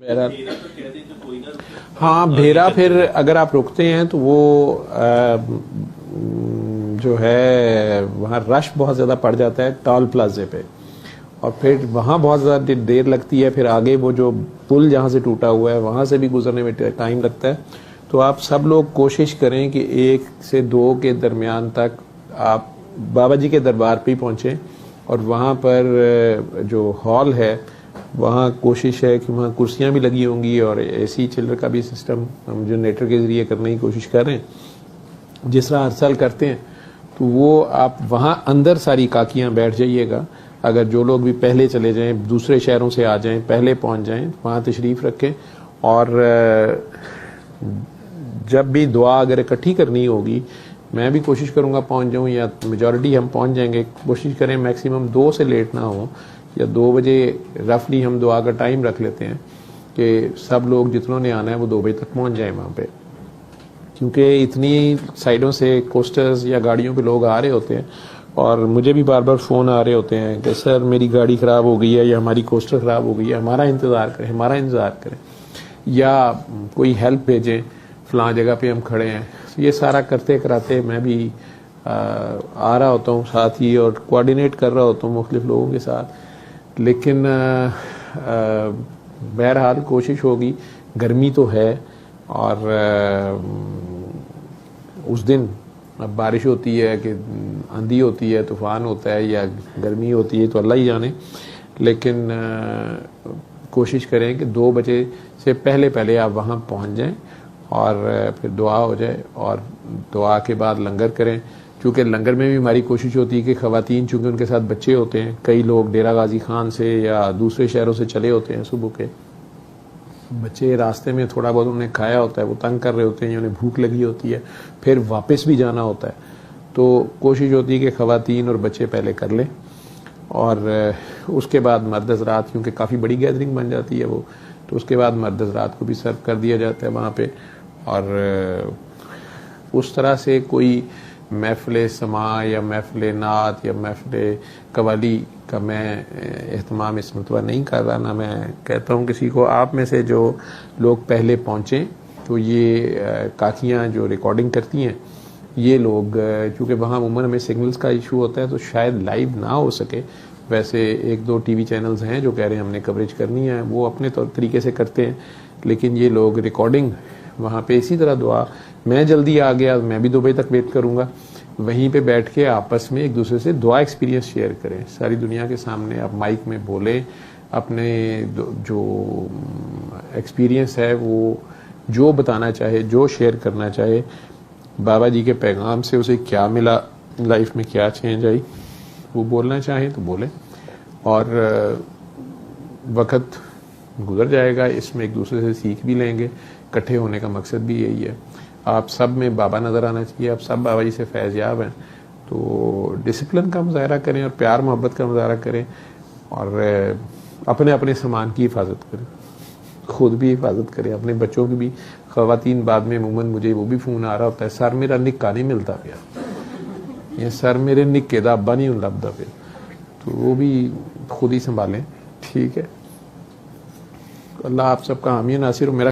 मेरा हाँ भेरा, फिर अगर आप रुकते हैं तो वो जो है वहाँ रश बहुत ज़्यादा पड़ जाता है टॉल प्लाजे पे, और फिर वहाँ बहुत ज़्यादा देर लगती है। फिर आगे वो जो पुल जहाँ से टूटा हुआ है वहाँ से भी गुजरने में टाइम लगता है। तो आप सब लोग कोशिश करें कि 1 से 2 के दरमियान तक आप बाबा जी के दरबार पे ही पहुँचें, और वहाँ पर जो हॉल है वहाँ कोशिश है कि वहाँ कुर्सियाँ भी लगी होंगी और एसी चिल्लर का भी सिस्टम हम जनरेटर के ज़रिए करने की कोशिश कर रहे हैं जिस तरह हर साल करते हैं। तो वो आप वहाँ अंदर सारी काकियाँ बैठ जाइएगा। अगर जो लोग भी पहले चले जाएं, दूसरे शहरों से आ जाएं, पहले पहुँच जाएं, वहाँ तशरीफ़ रखें। और जब भी दुआ अगर इकट्ठी करनी होगी, मैं भी कोशिश करूँगा पहुँच जाऊँ, या मेजॉरिटी हम पहुँच जाएंगे। कोशिश करें मैक्सिमम 2 से लेट ना हो, या 2 बजे रफली हम दुआ का टाइम रख लेते हैं कि सब लोग जितनों ने आना है वो 2 बजे तक पहुँच जाएं वहाँ पे, क्योंकि इतनी साइडों से कोस्टर्स या गाड़ियों पे लोग आ रहे होते हैं। और मुझे भी बार बार फ़ोन आ रहे होते हैं कि सर मेरी गाड़ी ख़राब हो गई है, या हमारी कोस्टर ख़राब हो गई है, हमारा इंतज़ार करें, या कोई हेल्प भेजें, फ़लाँ जगह पे हम खड़े हैं। ये सारा करते कराते मैं भी आ रहा होता हूँ साथ ही, और कोऑर्डिनेट कर रहा होता हूँ मुख्तलिफ लोगों के साथ। लेकिन बहरहाल कोशिश होगी। गर्मी तो है, और उस दिन अब बारिश होती है कि आंधी होती है, तूफ़ान होता है, या गर्मी होती है, तो अल्लाह ही जाने। लेकिन कोशिश करें कि 2 बजे से पहले आप वहाँ पहुँच जाएं, और फिर दुआ हो जाए, और दुआ के बाद लंगर करें। चूँकि लंगर में भी हमारी कोशिश होती है कि ख़वातीन, चूँकि उनके साथ बच्चे होते हैं, कई लोग डेरा गाजी खान से या दूसरे शहरों से चले होते हैं, सुबह के बच्चे रास्ते में थोड़ा बहुत उन्हें खाया होता है, वो तंग कर रहे होते हैं, उन्हें भूख लगी होती है, फिर वापस भी जाना होता है। तो कोशिश होती है कि ख़वातीन और बच्चे पहले कर लें, और उसके बाद मर्द हज़रात, क्योंकि काफ़ी बड़ी गैदरिंग बन जाती है वो, तो उसके बाद मर्द हज़रात को भी सर्व कर दिया जाता है वहाँ पे। और उस तरह से कोई महफ़िल समा या महफ़िल नात या महफ़िल कवाली का मैं एहतमाम इस मरतबा नहीं कर रहा। ना मैं कहता हूँ किसी को, आप में से जो लोग पहले पहुँचें, तो ये काकियाँ जो रिकॉर्डिंग करती हैं, ये लोग चूँकि वहाँ उमूमन हमें सिग्नल्स का इशू होता है तो शायद लाइव ना हो सके। वैसे 1-2 टीवी चैनल्स हैं जो कह रहे हैं हमने कवरेज करनी है, वो अपने तरीके से करते हैं, लेकिन ये लोग रिकॉर्डिंग वहाँ पे इसी तरह दुआ, मैं जल्दी आ गया, मैं भी 2 बजे तक वेट करूँगा, वहीं पे बैठ के आपस में एक दूसरे से दुआ एक्सपीरियंस शेयर करें सारी दुनिया के सामने। आप माइक में बोलें अपने जो एक्सपीरियंस है, वो जो बताना चाहे, जो शेयर करना चाहे, बाबा जी के पैगाम से उसे क्या मिला, लाइफ में क्या चेंज आई, वो बोलना चाहे तो बोलें। और वक्त गुजर जाएगा, इसमें एक दूसरे से सीख भी लेंगे। इकट्ठे होने का मकसद भी यही है। आप सब में बाबा नज़र आना चाहिए, आप सब बाबा जी से फैज़याब हैं। तो डिसिप्लिन का मुजाहरा करें और प्यार मोहब्बत का मुजाहरा करें, और अपने अपने सामान की हिफाजत करें, खुद भी हिफाजत करें, अपने बच्चों की भी। ख़वातीन बाद में अमूमन मुझे वो भी फ़ोन आ रहा होता है, सर मेरा निक्का नहीं मिलता पाया, ये सर मेरे निक्के दा अब्बा नहीं लभदा पे, तो वो भी खुद ही संभालें। ठीक है, अल्लाह आप सबका हामी नासिर। मेरा